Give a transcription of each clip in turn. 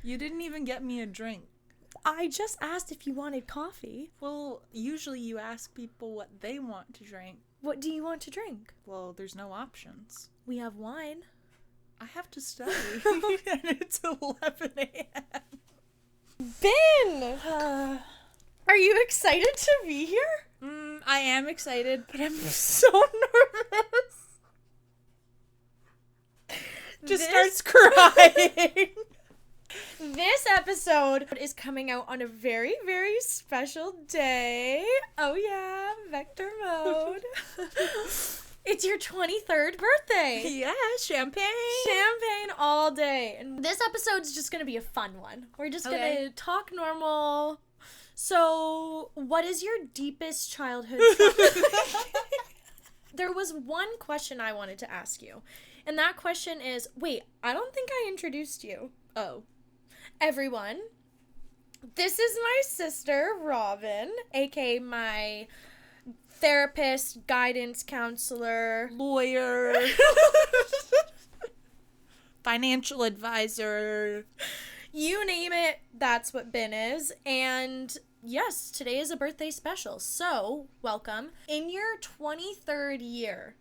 You didn't even get me a drink. I just asked if you wanted coffee. Well, usually you ask people what they want to drink. What do you want to drink? Well, there's no options. We have wine. I have to study. And it's 11 a.m. Ben! Are you excited to be here? I am excited, but I'm so nervous. Just starts crying. This episode is coming out on a very, very special day. Oh yeah, vector mode. It's your 23rd birthday. Yeah, champagne. Champagne all day. And this episode's just going to be a fun one. We're just going to talk normal. So, what is your deepest childhood trauma? There was one question I wanted to ask you. And that question is, wait, I don't think I introduced you. Oh. Everyone, this is my sister, Robyn, aka my therapist, guidance counselor, Lawyer, financial advisor. You name it, that's what Ben is. And yes, today is a birthday special. So, welcome. In your 23rd year,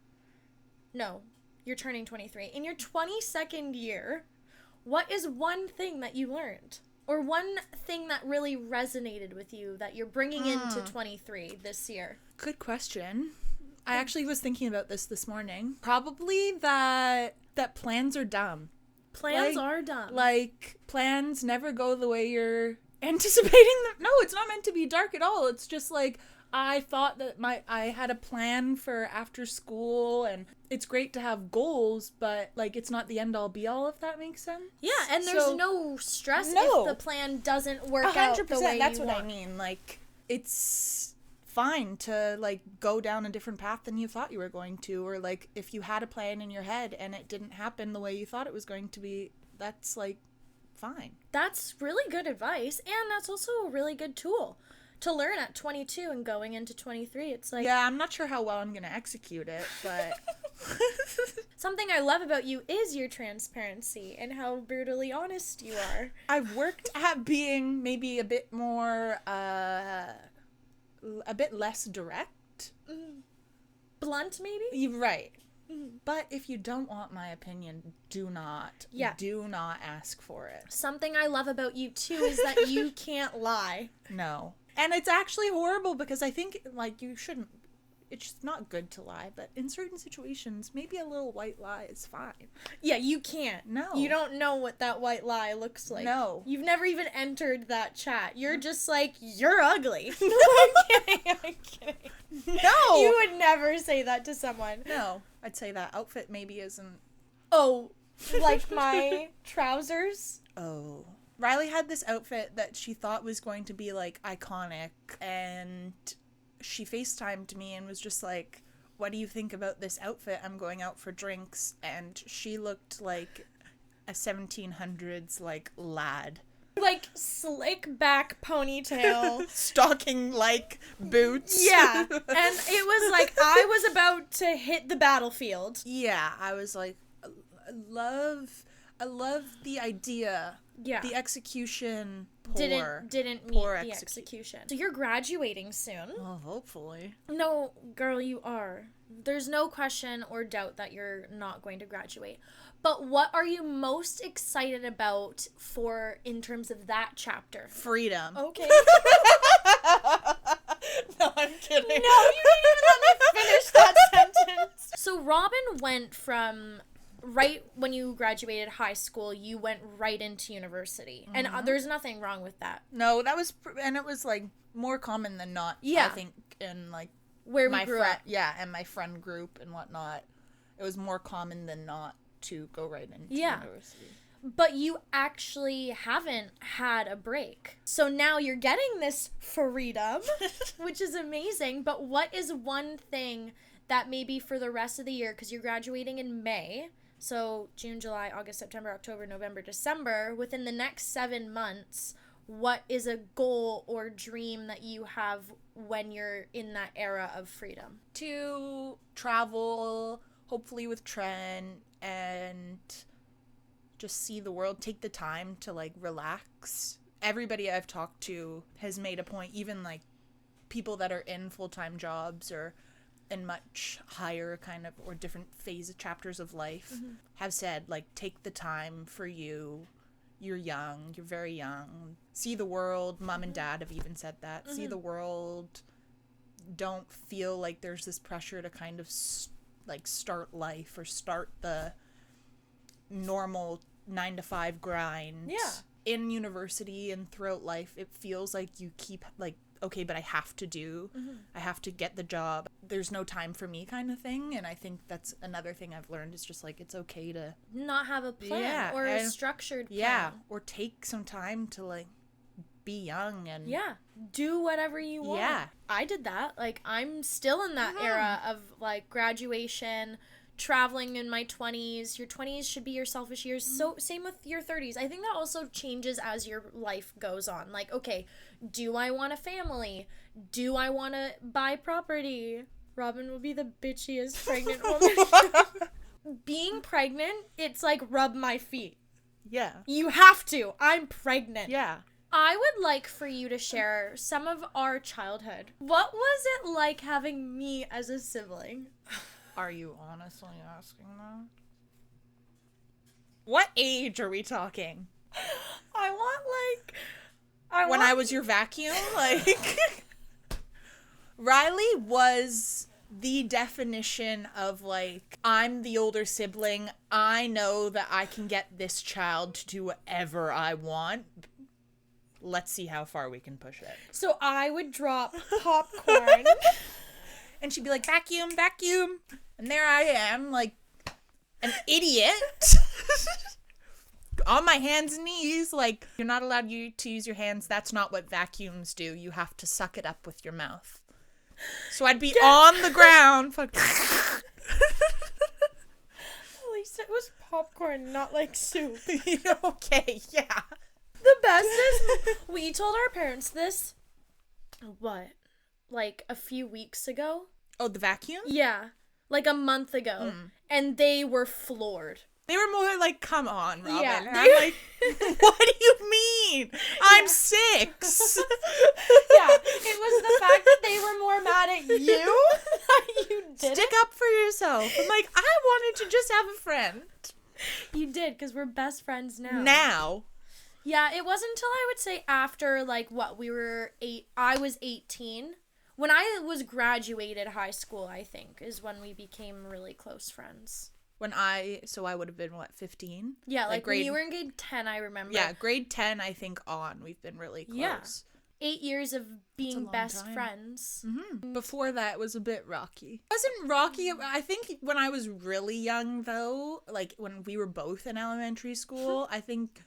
no, you're turning 23. In your 22nd year, what is one thing that you learned? Or one thing that really resonated with you that you're bringing into 23 this year? Good question. I actually was thinking about this morning. Probably that plans are dumb. Plans are dumb. Like, plans never go the way you're anticipating them. No, it's not meant to be dark at all. It's just like, I thought that I had a plan for after school, and it's great to have goals, but like it's not the end all be all, if that makes sense. Yeah, and there's no stress if the plan doesn't work out the way you want. That's what I mean. Like, it's fine to like go down a different path than you thought you were going to, or like if you had a plan in your head and it didn't happen the way you thought it was going to be, that's like fine. That's really good advice, and that's also a really good tool to learn at 22 and going into 23. It's like, yeah, I'm not sure how well I'm gonna execute it, but something I love about you is your transparency and how brutally honest you are. I've worked at being maybe a bit more a bit less direct. Blunt, maybe? You're right. But if you don't want my opinion, do not ask for it. Something I love about you too is that you can't lie. No. And it's actually horrible because I think, like, you shouldn't, it's just not good to lie, but in certain situations, maybe a little white lie is fine. Yeah, you can't. No. You don't know what that white lie looks like. No. You've never even entered that chat. You're just like, you're ugly. No, I'm kidding. No! You would never say that to someone. No. I'd say that outfit maybe isn't. Oh, like my trousers? Oh. Riley had this outfit that she thought was going to be, like, iconic, and she FaceTimed me and was just like, what do you think about this outfit? I'm going out for drinks, and she looked like a 1700s, like, lad. Like, slick back ponytail. Stocking-like boots. Yeah, and it was like, I was about to hit the battlefield. Yeah, I was like, I love the idea. Yeah. The execution, poor. Didn't meet poor the execution. So you're graduating soon. Oh, hopefully. No, girl, you are. There's no question or doubt that you're not going to graduate. But what are you most excited about in terms of that chapter? Freedom. Okay. No, I'm kidding. No, you didn't even let me finish that sentence. So Robyn went from right when you graduated high school, you went right into university. Mm-hmm. And there's nothing wrong with that. No, that was, and it was like more common than not. Yeah. I think in like where we grew up. Yeah, and my friend group and whatnot. It was more common than not to go right into university. But you actually haven't had a break. So now you're getting this freedom, which is amazing. But what is one thing that maybe for the rest of the year, because you're graduating in May, so June, July, August, September, October, November, December, within the next 7 months, what is a goal or dream that you have when you're in that era of freedom? To travel, hopefully with Trent, and just see the world, take the time to like relax. Everybody I've talked to has made a point, even like people that are in full-time jobs or in much higher kind of or different chapters of life, have said like, take the time for you. You're young, you're very young. See the world. Mom and dad have even said that. See the world. Don't feel like there's this pressure to kind of start life or start the normal 9-to-5 grind. Yeah. In university and throughout life, it feels like you keep like, okay, but I have to get the job. There's no time for me kind of thing. And I think that's another thing I've learned is just like, it's okay to not have a plan or a structured plan. Yeah. Or take some time to like be young and do whatever you want. Yeah. I did that. Like, I'm still in that era of like graduation, traveling in my 20s. Your 20s should be your selfish years. So same with your 30s. I think that also changes as your life goes on. Like, okay, do I want a family? Do I want to buy property? Robyn will be the bitchiest pregnant woman. Being pregnant, it's like rub my feet. Yeah. You have to. I'm pregnant. Yeah. I would like for you to share some of our childhood. What was it like having me as a sibling? Are you honestly asking that? What age are we talking? When I was your vacuum? Like, Riley was the definition of, like, I'm the older sibling. I know that I can get this child to do whatever I want. Let's see how far we can push it. So I would drop popcorn. And she'd be like, vacuum, vacuum. And there I am, like, an idiot. On my hands and knees, like, you're not allowed to use your hands. That's not what vacuums do. You have to suck it up with your mouth. So I'd be on the ground. At least it was popcorn, not like soup. Okay, yeah. The best is, we told our parents this, like a few weeks ago? Oh, the vacuum? Yeah, like a month ago. And they were floored. They were more like, come on, Robyn. Yeah, And I'm like, what do you mean? I'm 6. Yeah, it was the fact that they were more mad at you that you did Stick up for yourself. I'm like, I wanted to just have a friend. You did, because we're best friends now. Now. Yeah, it wasn't until I would say after, like, I was 18. When I was graduated high school, I think, is when we became really close friends. I would have been, 15? Yeah, like when you were in grade 10, I remember. Yeah, grade 10, I think, we've been really close. Yeah. 8 years of being best friends. Mm-hmm. Before that, it was a bit rocky. It wasn't rocky. I think when I was really young, though, like when we were both in elementary school, I think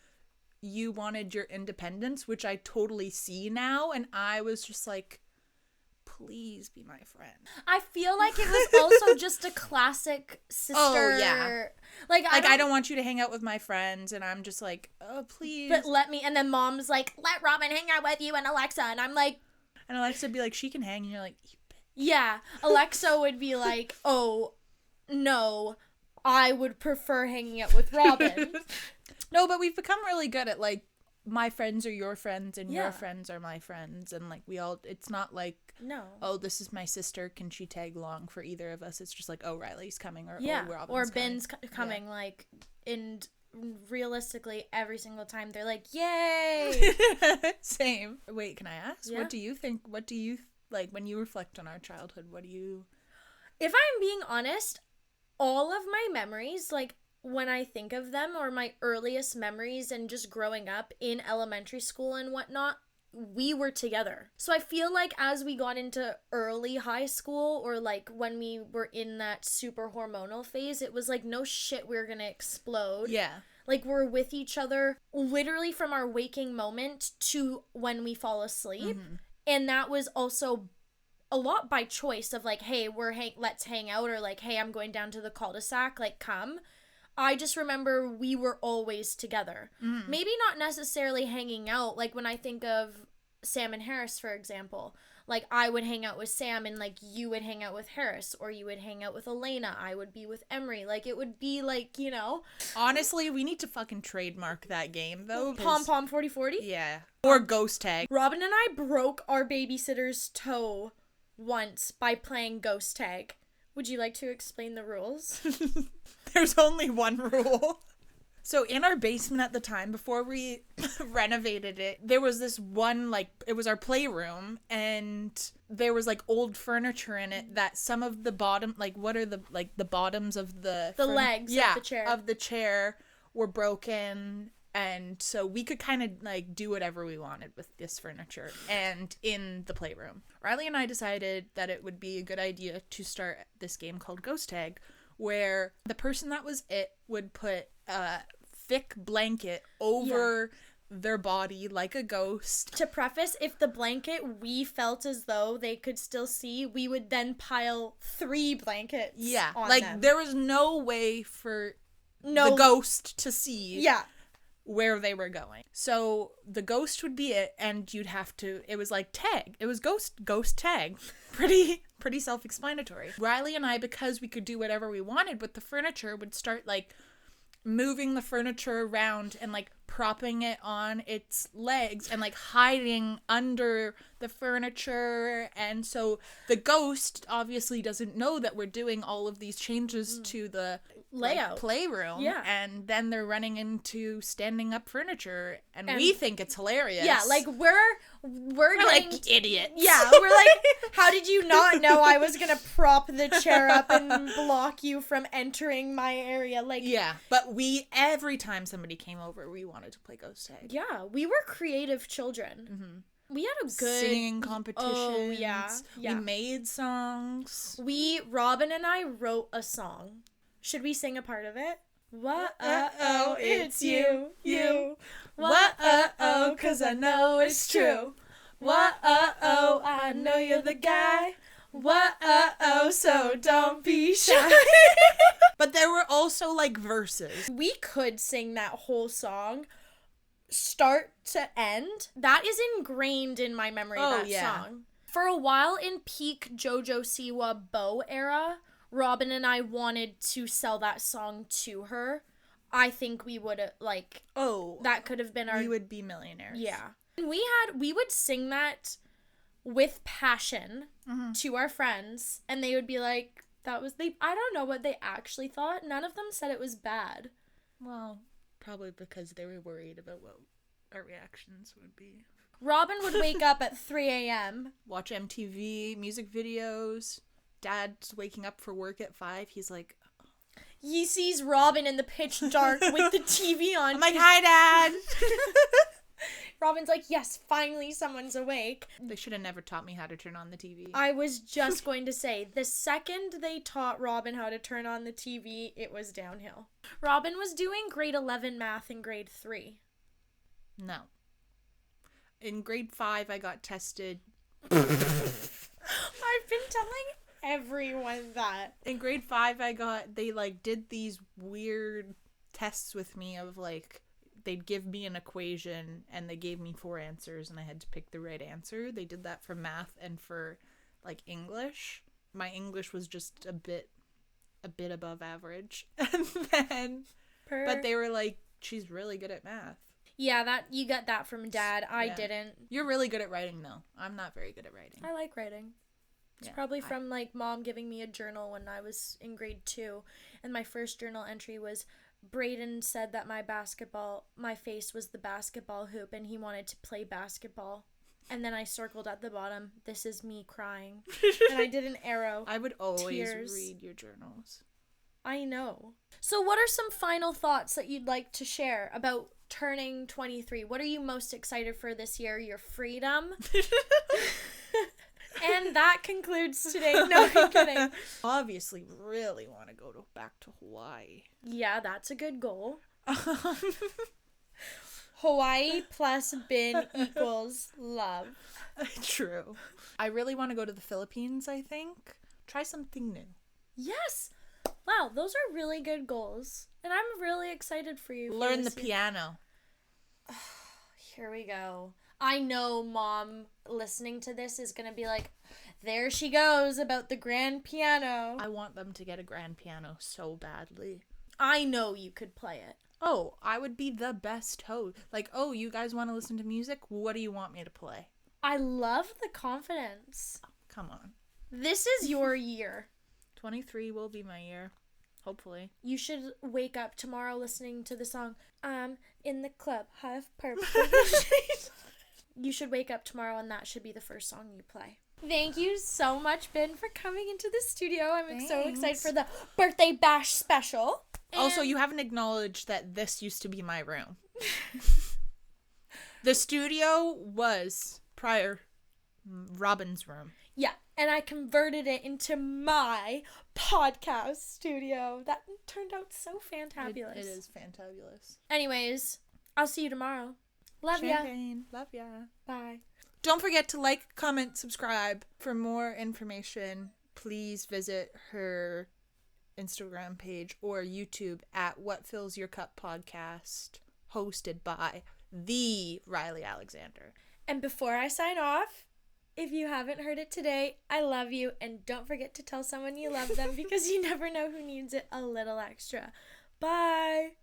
you wanted your independence, which I totally see now, and I was just like, please be my friend. I feel like it was also just a classic sister. Oh, yeah. Like I don't want you to hang out with my friends, and I'm just like, oh, please. But let me, and then mom's like, let Robyn hang out with you and Alexa, and I'm like. And Alexa would be like, she can hang, and you're like, yeah. Alexa would be like, oh, no, I would prefer hanging out with Robyn. No, but we've become really good at, like, my friends are your friends and your friends are my friends. And, like, it's not like, oh, this is my sister. Can she tag along for either of us? It's just like, oh, Riley's coming or oh, Robyn's or Ben's coming. Like, and realistically, every single time they're like, yay! Same. Wait, can I ask? Yeah. What do you think? What do you, like, when you reflect on our childhood, what do you... If I'm being honest, all of my memories, like, when I think of them, or my earliest memories and just growing up in elementary school and whatnot, we were together. So I feel like as we got into early high school, or like when we were in that super hormonal phase, it was like, no shit, we're gonna explode. Yeah. Like, we're with each other literally from our waking moment to when we fall asleep. Mm-hmm. And that was also a lot by choice of like, hey, let's hang out, or like, hey, I'm going down to the cul-de-sac, like, come. I just remember we were always together. Mm-hmm. Maybe not necessarily hanging out. Like, when I think of Sam and Harris, for example, like I would hang out with Sam and like you would hang out with Harris, or you would hang out with Elena, I would be with Emery. Like it would be like, you know. Honestly, we need to fucking trademark that game though. Pom Pom 4040? Yeah. Or Ghost Tag. Robyn and I broke our babysitter's toe once by playing Ghost Tag. Would you like to explain the rules? There's only one rule. So in our basement at the time, before we renovated it, there was this one, like, it was our playroom, and there was, like, old furniture in it that some of the bottom, like, what are the, like, the bottoms of the... legs of the chair. Of the chair were broken, and so we could kind of, like, do whatever we wanted with this furniture and in the playroom. Riley and I decided that it would be a good idea to start this game called Ghost Tag, where the person that was it would put a thick blanket over their body like a ghost. To preface, if the blanket we felt as though they could still see, we would then pile 3 blankets on like them. there was no way for the ghost to see where they were going. So the ghost would be it, and you'd have to, it was like tag. It was ghost tag. Pretty self-explanatory. Riley and I, because we could do whatever we wanted with the furniture, would start like moving the furniture around and like propping it on its legs and like hiding under the furniture. And so the ghost obviously doesn't know that we're doing all of these changes to the layout, like, playroom. Yeah. And then they're running into standing up furniture, and we think it's hilarious. Yeah, like we're getting, like idiots. Yeah, we're like, how did you not know I was gonna prop the chair up and block you from entering my area? Like, yeah, but every time somebody came over, we wanted to play Ghost Tag. Yeah, we were creative children. Mm-hmm. We had a good singing competitions. Oh yeah. We made songs. Robyn and I wrote a song. Should we sing a part of it? What-oh, it's you. What-oh, 'cause I know it's true. What-oh, I know you're the guy. What-oh, so don't be shy. But there were also, like, verses. We could sing that whole song, start to end. That is ingrained in my memory, that song. For a while in peak JoJo Siwa Bow era, Robyn and I wanted to sell that song to her. I think we would have, like... Oh. That could have been our... We would be millionaires. Yeah. And we would sing that with passion to our friends, and they would be like, I don't know what they actually thought. None of them said it was bad. Well, probably because they were worried about what our reactions would be. Robyn would wake up at 3 a.m. Watch MTV, music videos... Dad's waking up for work at 5. He's like... He sees Robyn in the pitch dark with the TV on. I'm like, hi, Dad! Robyn's like, yes, finally someone's awake. They should have never taught me how to turn on the TV. I was just going to say, the second they taught Robyn how to turn on the TV, it was downhill. Robyn was doing grade 11 math in grade 3. No. In grade 5, I got tested. I've been telling everyone that. In grade 5, they, like, did these weird tests with me of, like, they'd give me an equation, and they gave me 4 answers, and I had to pick the right answer. They did that for math and for, like, English. My English was just a bit above average. And then, but they were like, she's really good at math. Yeah, you got that from Dad. I didn't. You're really good at writing, though. I'm not very good at writing. I like writing. It's probably from, like, Mom giving me a journal when I was in grade 2. And my first journal entry was, Brayden said that my face was the basketball hoop and he wanted to play basketball. And then I circled at the bottom, this is me crying. And I did an arrow. I would always read your journals. I know. So what are some final thoughts that you'd like to share about turning 23? What are you most excited for this year? Your freedom? And that concludes today. No, I'm kidding. Obviously, really want to go back to Hawaii. Yeah, that's a good goal. Hawaii plus bin equals love. True. I really want to go to the Philippines, I think. Try something new. Yes. Wow, those are really good goals. And I'm really excited for you. Learn the piano. Here we go. I know mom listening to this is going to be like, there she goes about the grand piano. I want them to get a grand piano so badly. I know you could play it. Oh, I would be the best host. Like, oh, you guys want to listen to music? What do you want me to play? I love the confidence. Oh, come on. This is your year. 23 will be my year. Hopefully. You should wake up tomorrow listening to the song, I'm in the club, half purple. You should wake up tomorrow and that should be the first song you play. Thank you so much, Ben, for coming into the studio. I'm so excited for the birthday bash special. Also, you haven't acknowledged that this used to be my room. The studio was prior Robyn's room. Yeah, and I converted it into my podcast studio. That turned out so fantabulous. It is fantabulous. Anyways, I'll see you tomorrow. Love Champagne. Love ya. Bye. Don't forget to like, comment, subscribe. For more information, please visit her Instagram page or YouTube at What Fills Your Cup Podcast, hosted by the Riley Alexander. And before I sign off, if you haven't heard it today, I love you, and don't forget to tell someone you love them because you never know who needs it a little extra. Bye!